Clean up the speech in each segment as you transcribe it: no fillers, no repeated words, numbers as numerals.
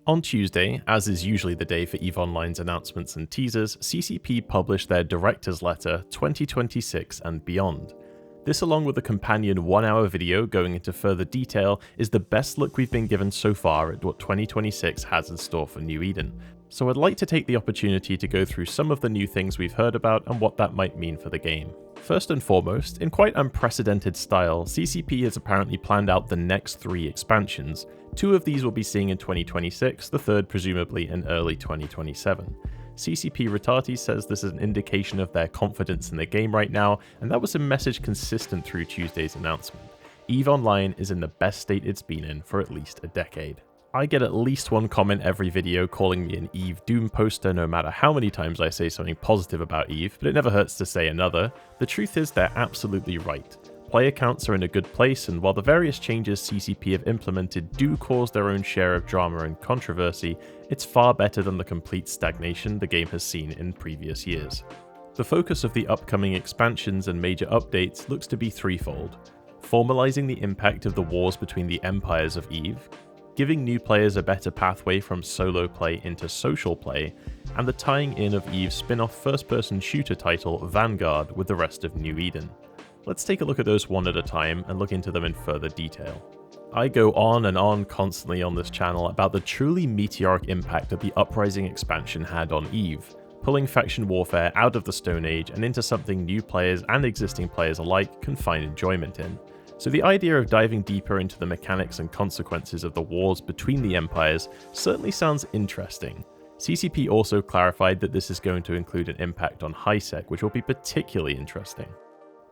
On Tuesday, as is usually the day for EVE Online's announcements and teasers, CCP published their Director's Letter 2026 and Beyond. This, along with a companion 1-hour video going into further detail, is the best look we've been given so far at what 2026 has in store for New Eden. So I'd like to take the opportunity to go through some of the new things we've heard about and what that might mean for the game. First and foremost, in quite unprecedented style, CCP has apparently planned out the next 3 expansions. 2 of these we'll be seeing in 2026, the third presumably in early 2027. CCP Retati says this is an indication of their confidence in the game right now, and that was a message consistent through Tuesday's announcement. EVE Online is in the best state it's been in for at least a decade. I get at least one comment every video calling me an EVE Doom poster no matter how many times I say something positive about EVE, but it never hurts to say another. The truth is they're absolutely right. Player counts are in a good place, and while the various changes CCP have implemented do cause their own share of drama and controversy, it's far better than the complete stagnation the game has seen in previous years. The focus of the upcoming expansions and major updates looks to be threefold: formalizing the impact of the wars between the empires of EVE, giving new players a better pathway from solo play into social play, and the tying in of EVE's spin-off first-person shooter title Vanguard with the rest of New Eden. Let's take a look at those one at a time and look into them in further detail. I go on and on constantly on this channel about the truly meteoric impact that the Uprising expansion had on EVE, pulling faction warfare out of the Stone Age and into something new players and existing players alike can find enjoyment in. So the idea of diving deeper into the mechanics and consequences of the wars between the empires certainly sounds interesting. CCP also clarified that this is going to include an impact on HiSec, which will be particularly interesting.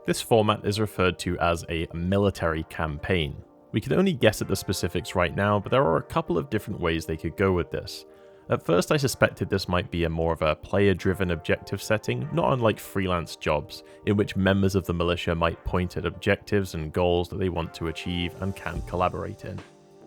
This format is referred to as a military campaign. We can only guess at the specifics right now, but there are a couple of different ways they could go with this. At first I suspected this might be more of a player-driven objective setting, not unlike freelance jobs, in which members of the militia might point at objectives and goals that they want to achieve and can collaborate in.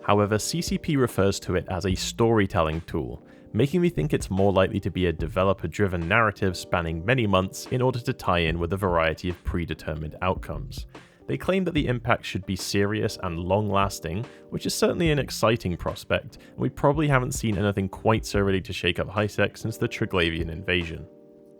However, CCP refers to it as a storytelling tool, making me think it's more likely to be a developer-driven narrative spanning many months in order to tie in with a variety of predetermined outcomes. They claim that the impact should be serious and long-lasting, which is certainly an exciting prospect, and we probably haven't seen anything quite so ready to shake up HiSec since the Triglavian invasion.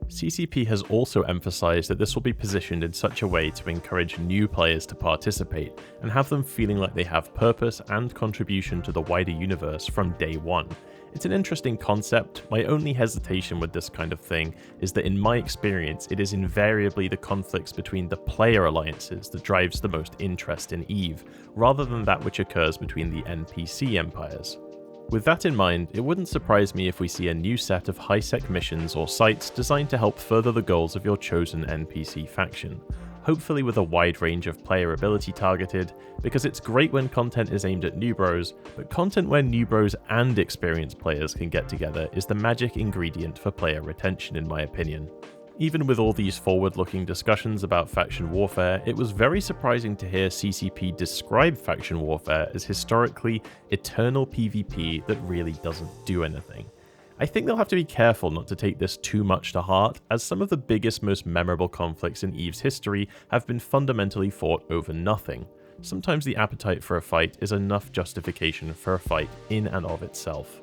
CCP has also emphasized that this will be positioned in such a way to encourage new players to participate, and have them feeling like they have purpose and contribution to the wider universe from day one. It's an interesting concept. My only hesitation with this kind of thing is that in my experience it is invariably the conflicts between the player alliances that drives the most interest in EVE, rather than that which occurs between the NPC empires. With that in mind, it wouldn't surprise me if we see a new set of HiSec missions or sites designed to help further the goals of your chosen NPC faction, hopefully with a wide range of player ability targeted, because it's great when content is aimed at new bros, but content where new bros and experienced players can get together is the magic ingredient for player retention in my opinion. Even with all these forward-looking discussions about faction warfare, it was very surprising to hear CCP describe faction warfare as historically eternal PvP that really doesn't do anything. I think they'll have to be careful not to take this too much to heart, as some of the biggest, most memorable conflicts in EVE's history have been fundamentally fought over nothing. Sometimes the appetite for a fight is enough justification for a fight in and of itself.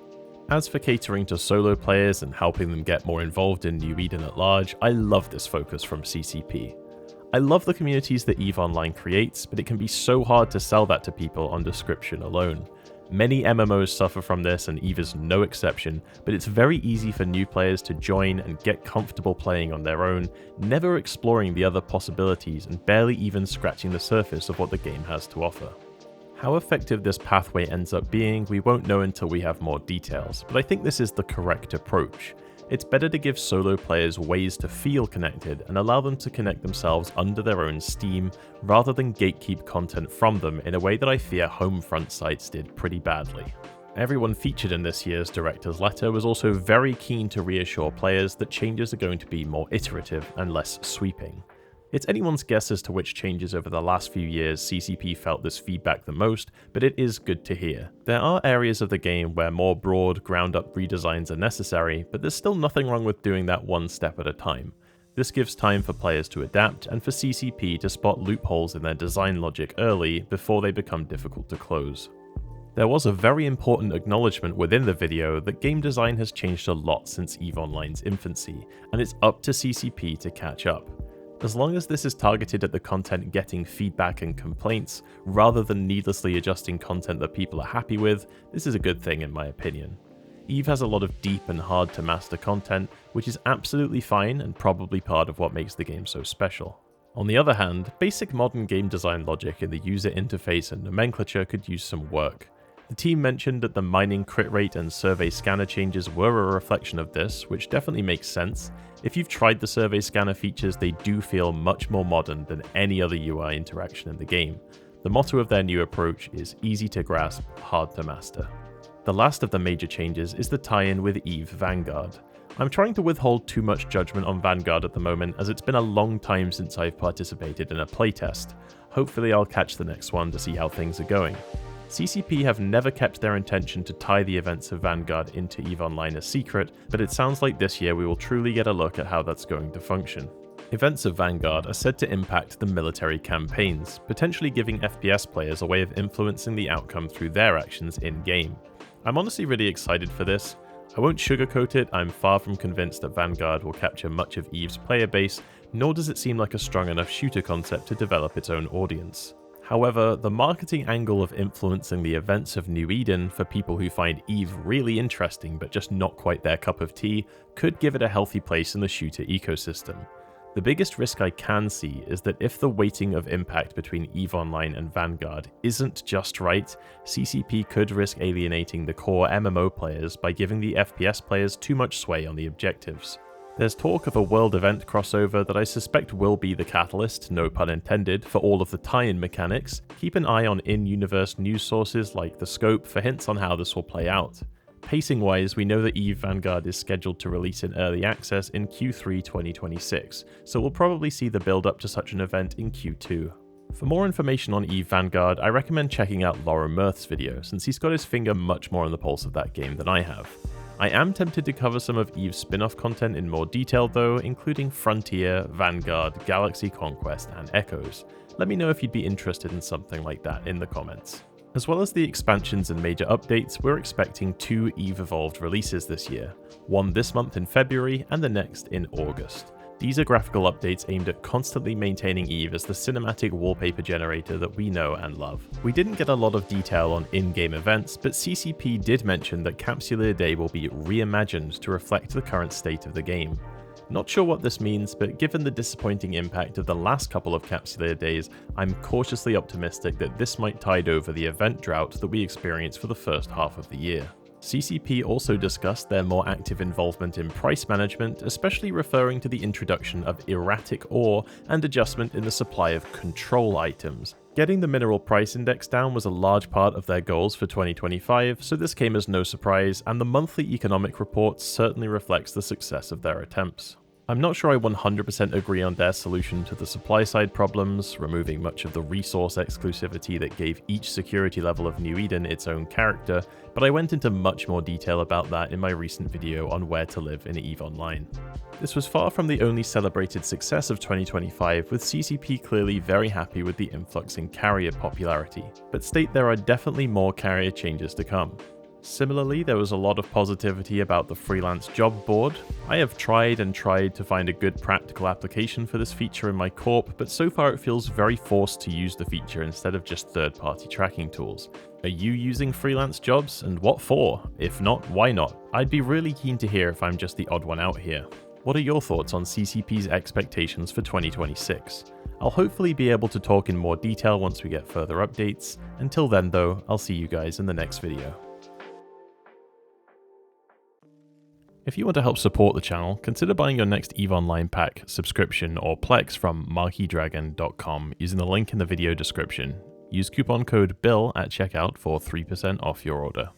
As for catering to solo players and helping them get more involved in New Eden at large, I love this focus from CCP. I love the communities that EVE Online creates, but it can be so hard to sell that to people on description alone. Many MMOs suffer from this, and EVE is no exception, but it's very easy for new players to join and get comfortable playing on their own, never exploring the other possibilities and barely even scratching the surface of what the game has to offer. How effective this pathway ends up being, we won't know until we have more details, but I think this is the correct approach. It's better to give solo players ways to feel connected and allow them to connect themselves under their own steam, rather than gatekeep content from them in a way that I fear Homefront sites did pretty badly. Everyone featured in this year's Director's Letter was also very keen to reassure players that changes are going to be more iterative and less sweeping. It's anyone's guess as to which changes over the last few years CCP felt this feedback the most, but it is good to hear. There are areas of the game where more broad, ground-up redesigns are necessary, but there's still nothing wrong with doing that one step at a time. This gives time for players to adapt and for CCP to spot loopholes in their design logic early before they become difficult to close. There was a very important acknowledgement within the video that game design has changed a lot since EVE Online's infancy, and it's up to CCP to catch up. As long as this is targeted at the content getting feedback and complaints, rather than needlessly adjusting content that people are happy with, this is a good thing in my opinion. EVE has a lot of deep and hard to master content, which is absolutely fine and probably part of what makes the game so special. On the other hand, basic modern game design logic in the user interface and nomenclature could use some work. The team mentioned that the mining crit rate and survey scanner changes were a reflection of this, which definitely makes sense. If you've tried the survey scanner features, they do feel much more modern than any other UI interaction in the game. The motto of their new approach is easy to grasp, hard to master. The last of the major changes is the tie-in with EVE Vanguard. I'm trying to withhold too much judgment on Vanguard at the moment, as it's been a long time since I've participated in a playtest. Hopefully I'll catch the next one to see how things are going. CCP have never kept their intention to tie the events of Vanguard into EVE Online a secret, but it sounds like this year we will truly get a look at how that's going to function. Events of Vanguard are said to impact the military campaigns, potentially giving FPS players a way of influencing the outcome through their actions in-game. I'm honestly really excited for this. I won't sugarcoat it, I'm far from convinced that Vanguard will capture much of EVE's player base, nor does it seem like a strong enough shooter concept to develop its own audience. However, the marketing angle of influencing the events of New Eden for people who find EVE really interesting but just not quite their cup of tea could give it a healthy place in the shooter ecosystem. The biggest risk I can see is that if the weighting of impact between EVE Online and Vanguard isn't just right, CCP could risk alienating the core MMO players by giving the FPS players too much sway on the objectives. There's talk of a world event crossover that I suspect will be the catalyst, no pun intended, for all of the tie-in mechanics. Keep an eye on in-universe news sources like The Scope for hints on how this will play out. Pacing-wise, we know that EVE Vanguard is scheduled to release in early access in Q3 2026, so we'll probably see the build-up to such an event in Q2. For more information on EVE Vanguard, I recommend checking out Laura Mirth's video, since he's got his finger much more on the pulse of that game than I have. I am tempted to cover some of EVE's spin-off content in more detail though, including Frontier, Vanguard, Galaxy Conquest, and Echoes. Let me know if you'd be interested in something like that in the comments. As well as the expansions and major updates, we're expecting 2 EVE Evolved releases this year, one this month in February and the next in August. These are graphical updates aimed at constantly maintaining EVE as the cinematic wallpaper generator that we know and love. We didn't get a lot of detail on in-game events, but CCP did mention that Capsuleer Day will be reimagined to reflect the current state of the game. Not sure what this means, but given the disappointing impact of the last couple of Capsuleer Days, I'm cautiously optimistic that this might tide over the event drought that we experienced for the first half of the year. CCP also discussed their more active involvement in price management, especially referring to the introduction of erratic ore and adjustment in the supply of control items. Getting the mineral price index down was a large part of their goals for 2025, so this came as no surprise, and the monthly economic report certainly reflects the success of their attempts. I'm not sure I 100% agree on their solution to the supply side problems, removing much of the resource exclusivity that gave each security level of New Eden its own character, but I went into much more detail about that in my recent video on where to live in EVE Online. This was far from the only celebrated success of 2025, with CCP clearly very happy with the influx in carrier popularity, but state there are definitely more carrier changes to come. Similarly, there was a lot of positivity about the freelance job board. I have tried and tried to find a good practical application for this feature in my corp, but so far it feels very forced to use the feature instead of just third-party tracking tools. Are you using freelance jobs, and what for? If not, why not? I'd be really keen to hear if I'm just the odd one out here. What are your thoughts on CCP's expectations for 2026? I'll hopefully be able to talk in more detail once we get further updates. Until then though, I'll see you guys in the next video. If you want to help support the channel, consider buying your next EVE Online pack, subscription, or Plex from marqueedragon.com using the link in the video description. Use coupon code BILL at checkout for 3% off your order.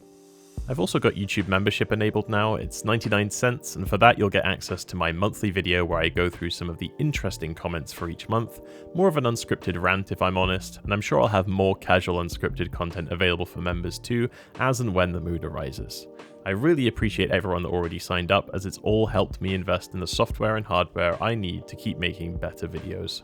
I've also got YouTube membership enabled now. It's 99 cents, and for that you'll get access to my monthly video where I go through some of the interesting comments for each month. More of an unscripted rant if I'm honest, and I'm sure I'll have more casual unscripted content available for members too, as and when the mood arises. I really appreciate everyone that already signed up, as it's all helped me invest in the software and hardware I need to keep making better videos.